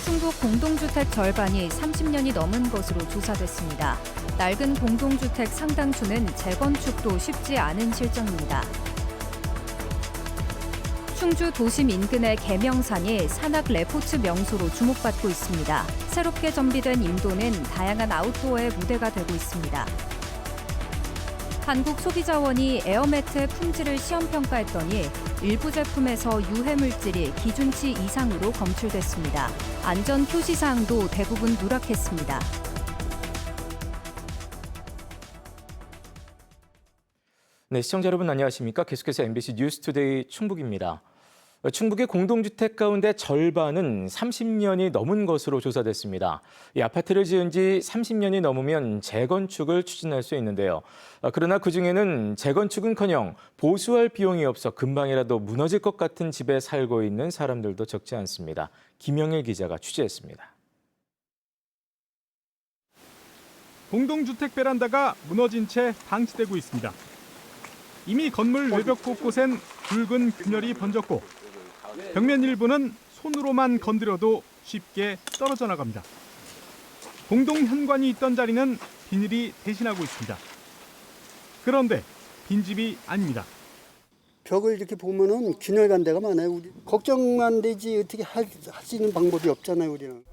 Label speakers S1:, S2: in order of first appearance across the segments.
S1: 충북 공동주택 절반이 30년이 넘은 것으로 조사됐습니다. 낡은 공동주택 상당수는 재건축도 쉽지 않은 실정입니다. 충주 도심 인근의 계명산이 산악 레포츠 명소로 주목받고 있습니다. 새롭게 정비된 임도는 다양한 아웃도어의 무대가 되고 있습니다. 한국소비자원이 에어매트의 품질을 시험평가했더니 일부 제품에서 유해물질이 기준치 이상으로 검출됐습니다. 안전 표시사항도 대부분 누락했습니다.
S2: 네, 시청자 여러분 안녕하십니까? 계속해서 MBC 뉴스투데이 충북입니다. 충북의 공동주택 가운데 절반은 30년이 넘은 것으로 조사됐습니다. 이 아파트를 지은 지 30년이 넘으면 재건축을 추진할 수 있는데요. 그러나 그중에는 재건축은커녕 보수할 비용이 없어 금방이라도 무너질 것 같은 집에 살고 있는 사람들도 적지 않습니다. 김영일 기자가 취재했습니다.
S3: 공동주택 베란다가 무너진 채 방치되고 있습니다. 이미 건물 외벽 곳곳엔 붉은 균열이 번졌고 벽면 일부는 손으로만 건드려도 쉽게 떨어져 나갑니다. 공동 현관이 있던 자리는 비닐이 대신하고 있습니다. 그런데 빈집이 아닙니다.
S4: 벽을 이렇게 보면은 균열 간 데가 많아요. 우리 걱정만 되지 어떻게 할 수 있는 방법이 없잖아요, 우리는.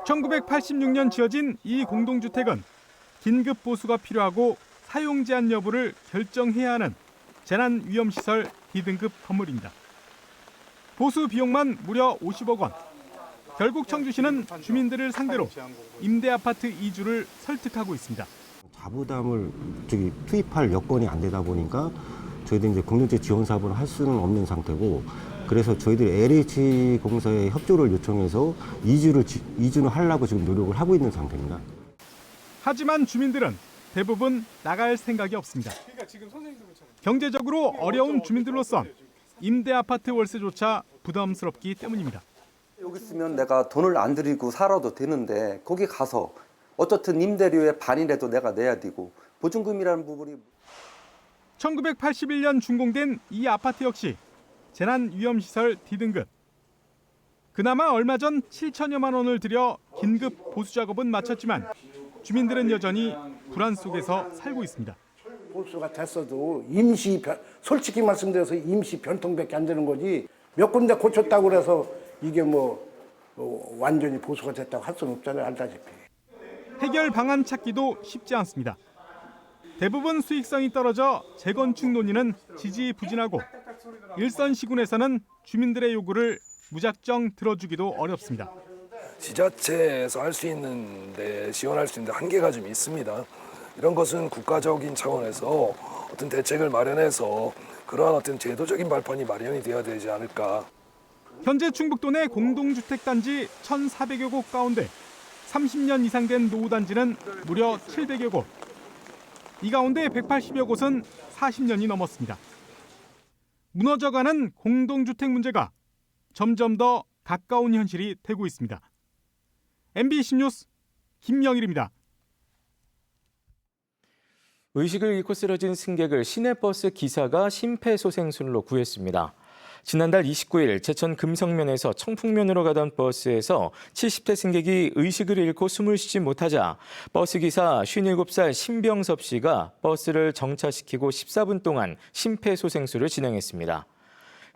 S3: 1986년 지어진 이 공동주택은 긴급 보수가 필요하고 사용 제한 여부를 결정해야 하는 재난위험시설 D등급 건물입니다. 보수 비용만 무려 50억 원. 결국 청주시는 주민들을 상대로 임대아파트 이주를 설득하고 있습니다.
S5: 자부담을 투입할 여건이 안 되다 보니까 저희들이 이제 공동주택 지원 사업을 할 수는 없는 상태고, 그래서 저희들이 LH 공사에 협조를 요청해서 이주를 하려고 지금 노력을 하고 있는 상태입니다.
S3: 하지만 주민들은 대부분 나갈 생각이 없습니다. 경제적으로 어려운 주민들로선 임대아파트 월세조차 부담스럽기 때문입니다.
S6: 여기 있으면 내가 돈을 안 들이고 살아도 되는데 거기 가서 어떻든 임대료의 반이라도 내가 내야 되고 보증금이라는 부분이.
S3: 1981년 준공된 이 아파트 역시 재난위험시설 D등급. 그나마 얼마 전 7천여만 원을 들여 긴급 보수 작업은 마쳤지만 주민들은 여전히 불안 속에서 살고 있습니다.
S7: 보수가 됐어도 솔직히 말씀드려서 임시 변통밖에 안 되는 거지, 몇 군데 고쳤다고 그래서 이게 완전히 보수가 됐다고 할 수는 없잖아요, 알다시피.
S3: 해결 방안 찾기도 쉽지 않습니다. 대부분 수익성이 떨어져 재건축 논의는 지지부진하고 일선 시군에서는 주민들의 요구를 무작정 들어주기도 어렵습니다.
S8: 지자체에서 할 수 있는데 지원할 수 있는데 한계가 좀 있습니다. 이런 것은 국가적인 차원에서 어떤 대책을 마련해서 그러한 어떤 제도적인 발판이 마련이 되어야 되지 않을까.
S3: 현재 충북도 내 공동주택 단지 1,400여 곳 가운데 30년 이상 된 노후단지는 무려 700여 곳. 이 가운데 180여 곳은 40년이 넘었습니다. 무너져가는 공동주택 문제가 점점 더 가까운 현실이 되고 있습니다. MBC 뉴스 김영일입니다.
S2: 의식을 잃고 쓰러진 승객을 시내버스 기사가 심폐소생술로 구했습니다. 지난달 29일 제천 금성면에서 청풍면으로 가던 버스에서 70대 승객이 의식을 잃고 숨을 쉬지 못하자 버스기사 57살 신병섭 씨가 버스를 정차시키고 14분 동안 심폐소생술을 진행했습니다.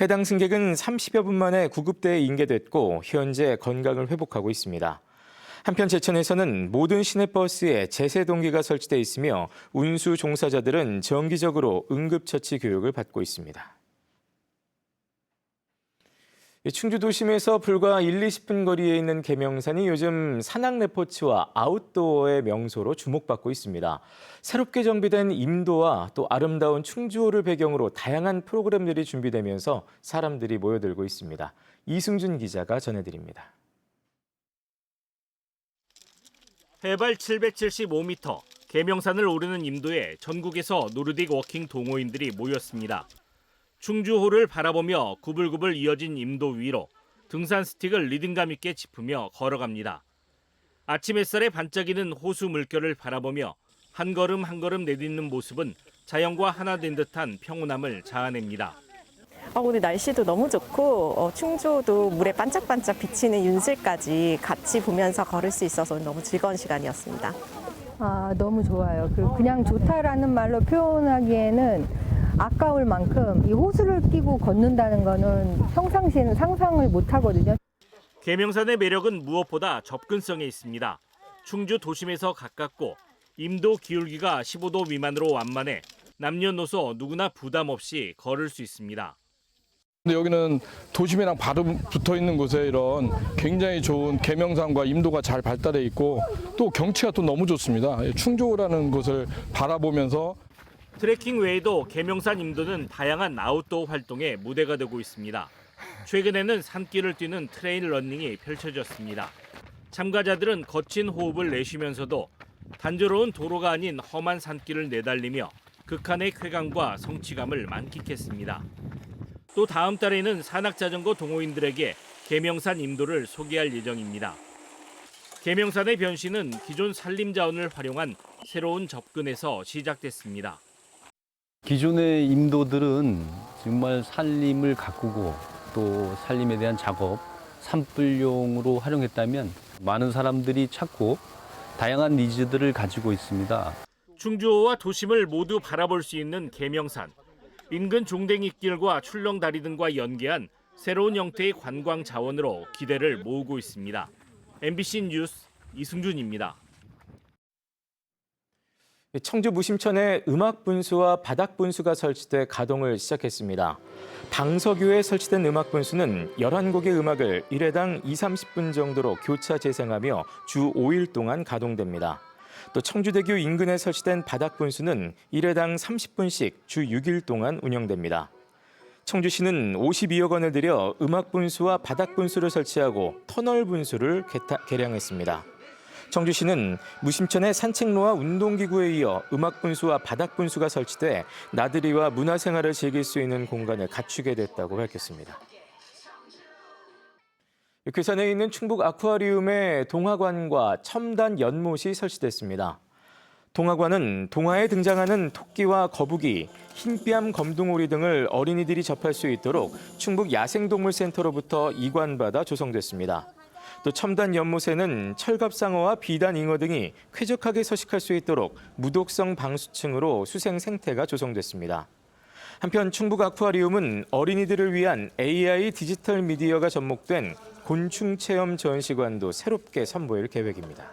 S2: 해당 승객은 30여 분 만에 구급대에 인계됐고 현재 건강을 회복하고 있습니다. 한편 제천에서는 모든 시내버스에 제세동기가 설치돼 있으며 운수 종사자들은 정기적으로 응급처치 교육을 받고 있습니다. 충주 도심에서 불과 1-20분 거리에 있는 계명산이 요즘 산악 레포츠와 아웃도어의 명소로 주목받고 있습니다. 새롭게 정비된 임도와 또 아름다운 충주호를 배경으로 다양한 프로그램들이 준비되면서 사람들이 모여들고 있습니다. 이승준 기자가 전해드립니다.
S9: 해발 775m, 계명산을 오르는 임도에 전국에서 노르딕 워킹 동호인들이 모였습니다. 충주호를 바라보며 구불구불 이어진 임도 위로 등산 스틱을 리듬감 있게 짚으며 걸어갑니다. 아침 햇살에 반짝이는 호수 물결을 바라보며 한 걸음 한 걸음 내딛는 모습은 자연과 하나 된 듯한 평온함을 자아냅니다.
S10: 오늘 날씨도 너무 좋고 충주도 물에 반짝반짝 비치는 윤슬까지 같이 보면서 걸을 수 있어서 너무 즐거운 시간이었습니다.
S11: 너무 좋아요. 그냥 좋다라는 말로 표현하기에는 아까울 만큼 이 호수를 끼고 걷는다는 거는 평상시에는 상상을 못 하거든요.
S9: 계명산의 매력은 무엇보다 접근성에 있습니다. 충주 도심에서 가깝고 임도 기울기가 15도 미만으로 완만해 남녀노소 누구나 부담 없이 걸을 수 있습니다.
S12: 근데 여기는 도심이랑 바로 붙어 있는 곳에 이런 굉장히 좋은 계명산과 임도가 잘 발달해 있고 또 경치가 또 너무 좋습니다. 충주라는 곳을 바라보면서
S9: 트레킹 외에도 계명산 임도는 다양한 아웃도어 활동의 무대가 되고 있습니다. 최근에는 산길을 뛰는 트레일 러닝이 펼쳐졌습니다. 참가자들은 거친 호흡을 내쉬면서도 단조로운 도로가 아닌 험한 산길을 내달리며 극한의 쾌감과 성취감을 만끽했습니다. 또 다음 달에는 산악자전거 동호인들에게 계명산 임도를 소개할 예정입니다. 계명산의 변신은 기존 산림자원을 활용한 새로운 접근에서 시작됐습니다.
S13: 기존의 임도들은 정말 산림을 가꾸고 또 산림에 대한 작업, 산불용으로 활용했다면 많은 사람들이 찾고 다양한 니즈들을 가지고 있습니다.
S9: 충주호와 도심을 모두 바라볼 수 있는 계명산. 인근 종댕이길과 출렁다리 등과 연계한 새로운 형태의 관광 자원으로 기대를 모으고 있습니다. MBC 뉴스 이승준입니다.
S2: 청주 무심천에 음악 분수와 바닥 분수가 설치돼 가동을 시작했습니다. 방석유에 설치된 음악 분수는 11곡의 음악을 1회당 20-30분 정도로 교차 재생하며 주 5일 동안 가동됩니다. 또 청주대교 인근에 설치된 바닥 분수는 1회당 30분씩 주 6일 동안 운영됩니다. 청주시는 52억 원을 들여 음악 분수와 바닥 분수를 설치하고 터널 분수를 개량했습니다. 청주시는 무심천의 산책로와 운동기구에 이어 음악 분수와 바닥 분수가 설치돼 나들이와 문화생활을 즐길 수 있는 공간을 갖추게 됐다고 밝혔습니다. 괴산에 있는 충북 아쿠아리움에 동화관과 첨단 연못이 설치됐습니다. 동화관은 동화에 등장하는 토끼와 거북이, 흰뺨 검둥오리 등을 어린이들이 접할 수 있도록 충북 야생동물센터로부터 이관받아 조성됐습니다. 또 첨단 연못에는 철갑상어와 비단잉어 등이 쾌적하게 서식할 수 있도록 무독성 방수층으로 수생 생태가 조성됐습니다. 한편 충북 아쿠아리움은 어린이들을 위한 AI 디지털 미디어가 접목된 곤충 체험 전시관도 새롭게 선보일 계획입니다.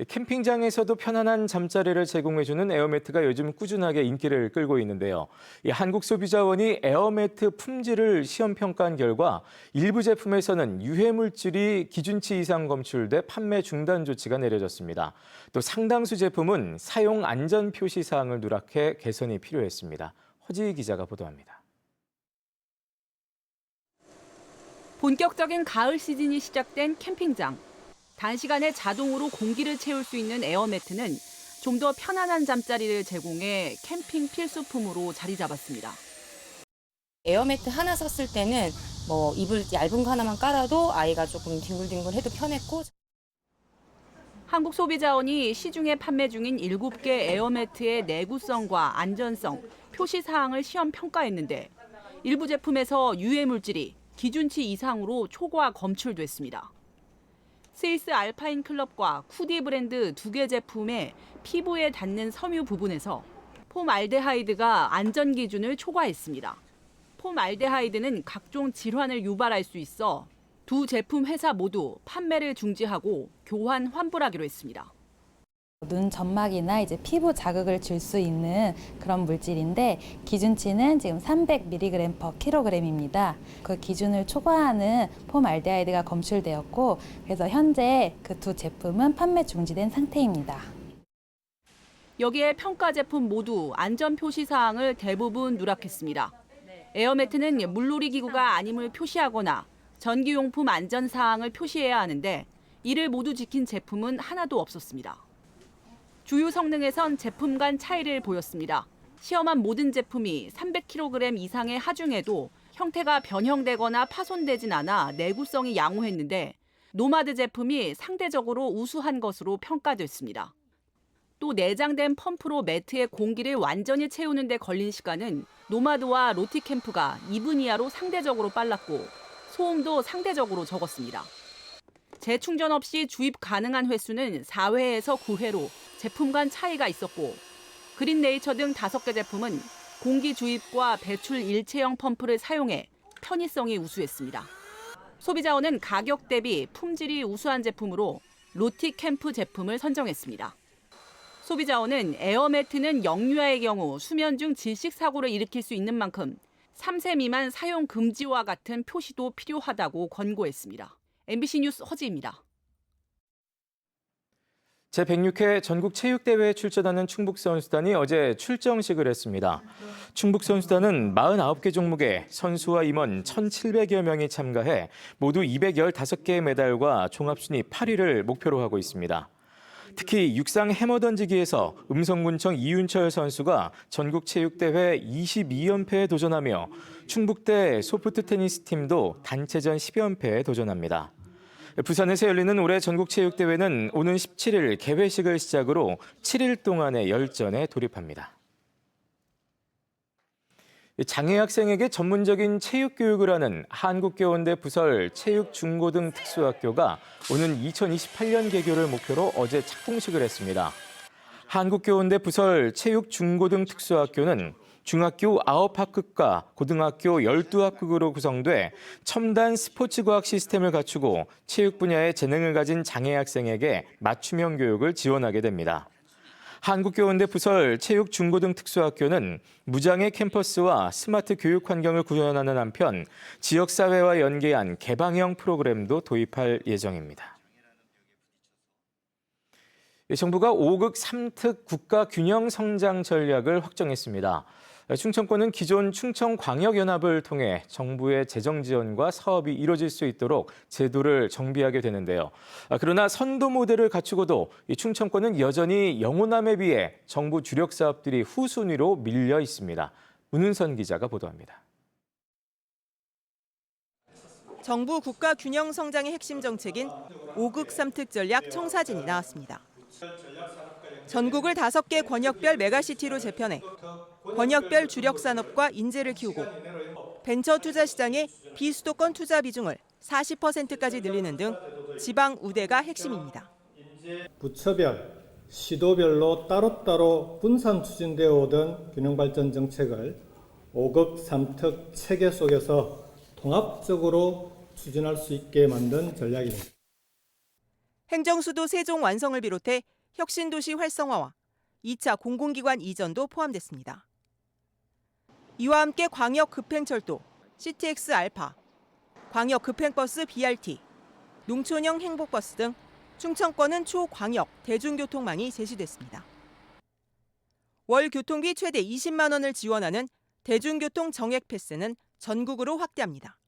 S2: 캠핑장에서도 편안한 잠자리를 제공해주는 에어매트가 요즘 꾸준하게 인기를 끌고 있는데요. 한국소비자원이 에어매트 품질을 시험평가한 결과 일부 제품에서는 유해물질이 기준치 이상 검출돼 판매 중단 조치가 내려졌습니다. 또 상당수 제품은 사용 안전 표시 사항을 누락해 개선이 필요했습니다. 허지희 기자가 보도합니다.
S1: 본격적인 가을 시즌이 시작된 캠핑장. 단시간에 자동으로 공기를 채울 수 있는 에어매트는 좀 더 편안한 잠자리를 제공해 캠핑 필수품으로 자리 잡았습니다.
S14: 에어매트 하나 썼을 때는 이불 얇은 거 하나만 깔아도 아이가 조금 뒹굴뒹굴해도 편했고.
S1: 한국소비자원이 시중에 판매 중인 7개 에어매트의 내구성과 안전성, 표시 사항을 시험 평가했는데 일부 제품에서 유해 물질이 기준치 이상으로 초과 검출됐습니다. 스위스 알파인 클럽과 쿠디 브랜드 2개 제품의 피부에 닿는 섬유 부분에서 폼알데하이드가 안전 기준을 초과했습니다. 폼알데하이드는 각종 질환을 유발할 수 있어 두 제품 회사 모두 판매를 중지하고 교환 환불하기로 했습니다.
S15: 눈 점막이나 이제 피부 자극을 줄 수 있는 그런 물질인데 기준치는 지금 300mg/kg입니다. 그 기준을 초과하는 폼알데하이드가 검출되었고 그래서 현재 그 두 제품은 판매 중지된 상태입니다.
S1: 여기에 평가 제품 모두 안전 표시 사항을 대부분 누락했습니다. 에어매트는 물놀이 기구가 아님을 표시하거나 전기용품 안전 사항을 표시해야 하는데 이를 모두 지킨 제품은 하나도 없었습니다. 주요 성능에선 제품 간 차이를 보였습니다. 시험한 모든 제품이 300kg 이상의 하중에도 형태가 변형되거나 파손되진 않아 내구성이 양호했는데 노마드 제품이 상대적으로 우수한 것으로 평가됐습니다. 또 내장된 펌프로 매트에 공기를 완전히 채우는 데 걸린 시간은 노마드와 로티캠프가 2분 이하로 상대적으로 빨랐고 소음도 상대적으로 적었습니다. 재충전 없이 주입 가능한 횟수는 4회에서 9회로 제품 간 차이가 있었고 그린네이처 등 5개 제품은 공기 주입과 배출 일체형 펌프를 사용해 편의성이 우수했습니다. 소비자원은 가격 대비 품질이 우수한 제품으로 로티캠프 제품을 선정했습니다. 소비자원은 에어매트는 영유아의 경우 수면 중 질식 사고를 일으킬 수 있는 만큼 3세 미만 사용 금지와 같은 표시도 필요하다고 권고했습니다. MBC 뉴스 허지입니다.
S2: 제106회 전국체육대회에 출전하는 충북선수단이 어제 출정식을 했습니다. 충북선수단은 49개 종목에 선수와 임원 1,700여 명이 참가해 모두 215개의 메달과 종합순위 8위를 목표로 하고 있습니다. 특히 육상 해머 던지기에서 음성군청 이윤철 선수가 전국체육대회 22연패에 도전하며 충북대 소프트테니스 팀도 단체전 10연패에 도전합니다. 부산에서 열리는 올해 전국체육대회는 오는 17일 개회식을 시작으로 7일 동안의 열전에 돌입합니다. 장애 학생에게 전문적인 체육 교육을 하는 한국교원대 부설 체육중고등 특수학교가 오는 2028년 개교를 목표로 어제 착공식을 했습니다. 한국교원대 부설 체육중고등 특수학교는 중학교 9학급과 고등학교 12학급으로 구성돼 첨단 스포츠과학 시스템을 갖추고 체육 분야에 재능을 가진 장애 학생에게 맞춤형 교육을 지원하게 됩니다. 한국교원대 부설 체육중고등 특수학교는 무장애 캠퍼스와 스마트 교육 환경을 구현하는 한편 지역사회와 연계한 개방형 프로그램도 도입할 예정입니다. 정부가 5극 3특 국가 균형 성장 전략을 확정했습니다. 충청권은 기존 충청광역연합을 통해 정부의 재정 지원과 사업이 이뤄질 수 있도록 제도를 정비하게 되는데요. 그러나 선도 모델을 갖추고도 충청권은 여전히 영호남에 비해 정부 주력 사업들이 후순위로 밀려 있습니다. 문은선 기자가 보도합니다.
S16: 정부 국가 균형 성장의 핵심 정책인 5극 3특 전략 청사진이 나왔습니다. 전국을 5개 권역별 메가시티로 재편해 권역별 주력 산업과 인재를 키우고 벤처 투자 시장의 비수도권 투자 비중을 40%까지 늘리는 등 지방 우대가 핵심입니다.
S17: 부처별, 시도별로 따로따로 분산 추진되어 오던 균형발전 정책을 5극 3특 체계 속에서 통합적으로 추진할 수 있게 만든 전략입니다.
S16: 행정수도 세종 완성을 비롯해 혁신도시 활성화와 2차 공공기관 이전도 포함됐습니다. 이와 함께 광역급행철도, CTX 알파, 광역급행버스 BRT, 농촌형 행복버스 등 충청권은 초광역 대중교통망이 제시됐습니다. 월 교통비 최대 20만 원을 지원하는 대중교통 정액 패스는 전국으로 확대합니다.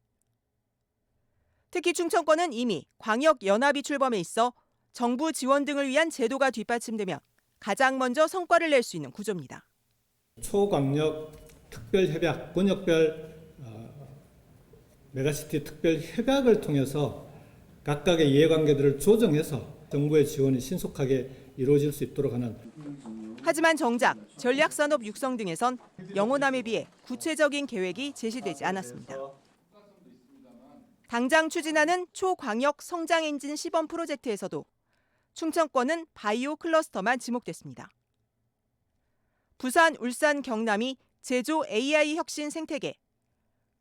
S16: 특히 충청권은 이미 광역연합이 출범해 있어 정부 지원 등을 위한 제도가 뒷받침되며 가장 먼저 성과를 낼 수 있는 구조입니다.
S17: 초광역 특별협약, 권역별 메가시티 특별협약을 통해서 각각의 이해관계들을 조정해서 정부의 지원이 신속하게 이루어질 수 있도록 하는.
S16: 하지만 정작 전략산업 육성 등에선 영호남에 비해 구체적인 계획이 제시되지 않았습니다. 당장 추진하는 초광역 성장엔진 시범 프로젝트에서도 충청권은 바이오 클러스터만 지목됐습니다. 부산, 울산, 경남이 제조 AI 혁신 생태계,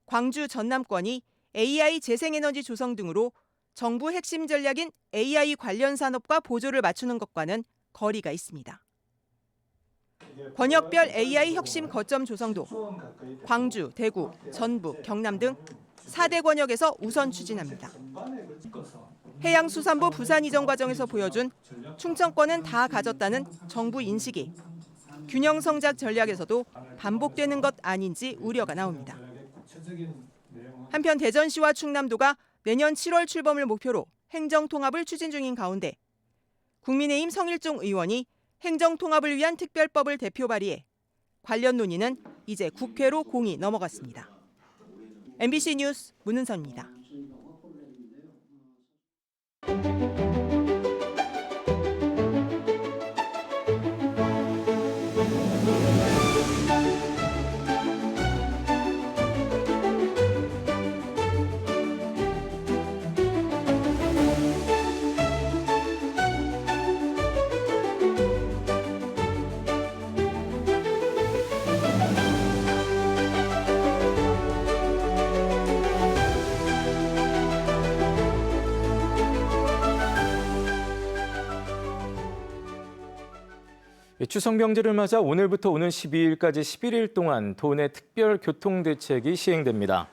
S16: 광주, 전남권이 AI 재생에너지 조성 등으로 정부 핵심 전략인 AI 관련 산업과 보조를 맞추는 것과는 거리가 있습니다. 권역별 AI 혁신 거점 조성도 광주, 대구, 전북, 경남 등 4대 권역에서 우선 추진합니다. 해양수산부 부산 이전 과정에서 보여준 충청권은 다 가졌다는 정부 인식이 균형 성장 전략에서도 반복되는 것 아닌지 우려가 나옵니다. 한편 대전시와 충남도가 내년 7월 출범을 목표로 행정통합을 추진 중인 가운데 국민의힘 성일종 의원이 행정통합을 위한 특별법을 대표 발의해 관련 논의는 이제 국회로 공이 넘어갔습니다. MBC 뉴스 문은선입니다.
S2: 추석 명절을 맞아 오늘부터 오는 12일까지 11일 동안 도내 특별 교통대책이 시행됩니다.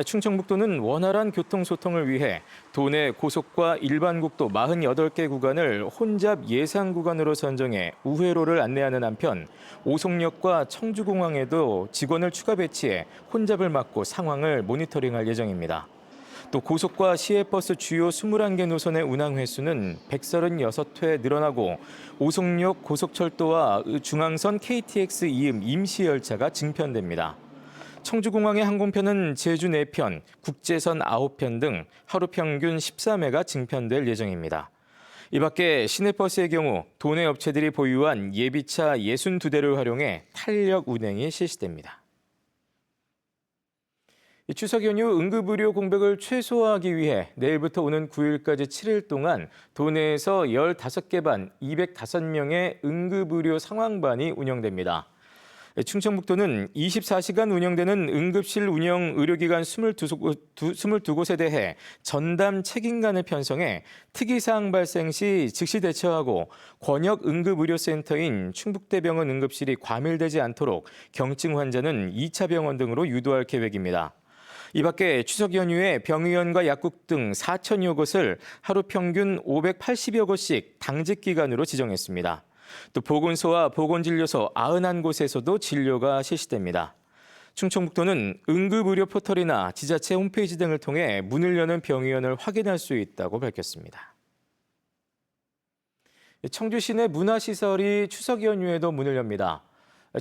S2: 충청북도는 원활한 교통소통을 위해 도내 고속과 일반국도 48개 구간을 혼잡 예상 구간으로 선정해 우회로를 안내하는 한편 오송역과 청주공항에도 직원을 추가 배치해 혼잡을 막고 상황을 모니터링할 예정입니다. 또 고속과 시외버스 주요 21개 노선의 운항 횟수는 136회 늘어나고 오송역 고속철도와 중앙선 KTX 이음 임시열차가 증편됩니다. 청주공항의 항공편은 제주 4편, 국제선 9편 등 하루 평균 13회가 증편될 예정입니다. 이 밖에 시내버스의 경우 도내 업체들이 보유한 예비차 62대를 활용해 탄력 운행이 실시됩니다. 추석 연휴 응급의료 공백을 최소화하기 위해 내일부터 오는 9일까지 7일 동안 도내에서 15개 반 205명의 응급의료 상황반이 운영됩니다. 충청북도는 24시간 운영되는 응급실 운영 의료기관 22곳에 대해 전담 책임관을 편성해 특이사항 발생 시 즉시 대처하고 권역 응급의료센터인 충북대병원 응급실이 과밀되지 않도록 경증 환자는 2차 병원 등으로 유도할 계획입니다. 이 밖에 추석 연휴에 병의원과 약국 등 4천여 곳을 하루 평균 580여 곳씩 당직 기간으로 지정했습니다. 또 보건소와 보건진료소 91곳에서도 진료가 실시됩니다. 충청북도는 응급의료 포털이나 지자체 홈페이지 등을 통해 문을 여는 병의원을 확인할 수 있다고 밝혔습니다. 청주시 내 문화시설이 추석 연휴에도 문을 엽니다.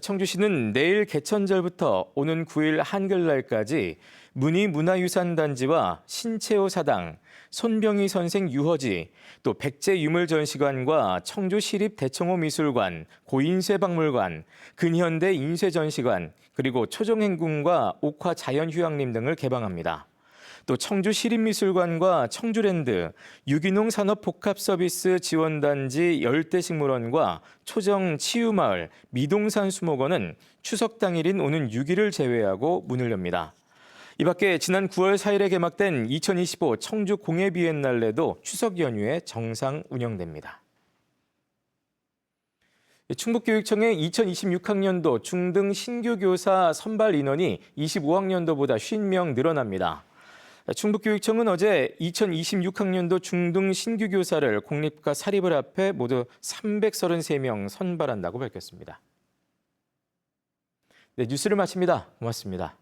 S2: 청주시는 내일 개천절부터 오는 9일 한글날까지 문희문화유산단지와 신채호 사당, 손병희 선생 유허지, 또 백제유물전시관과 청주시립대청호미술관, 고인쇄박물관, 근현대 인쇄전시관, 그리고 초정행궁과 옥화자연휴양림 등을 개방합니다. 또 청주시립미술관과 청주랜드, 유기농 산업복합서비스 지원단지 열대식물원과 초정치유마을, 미동산 수목원은 추석 당일인 오는 6일을 제외하고 문을 엽니다. 이 밖에 지난 9월 4일에 개막된 2025 청주 공예비엔날레도 추석 연휴에 정상 운영됩니다. 충북교육청의 2026학년도 중등 신규 교사 선발 인원이 25학년도보다 50명 늘어납니다. 충북교육청은 어제 2026학년도 중등 신규 교사를 공립과 사립을 합해 모두 333명 선발한다고 밝혔습니다. 네, 뉴스를 마칩니다. 고맙습니다.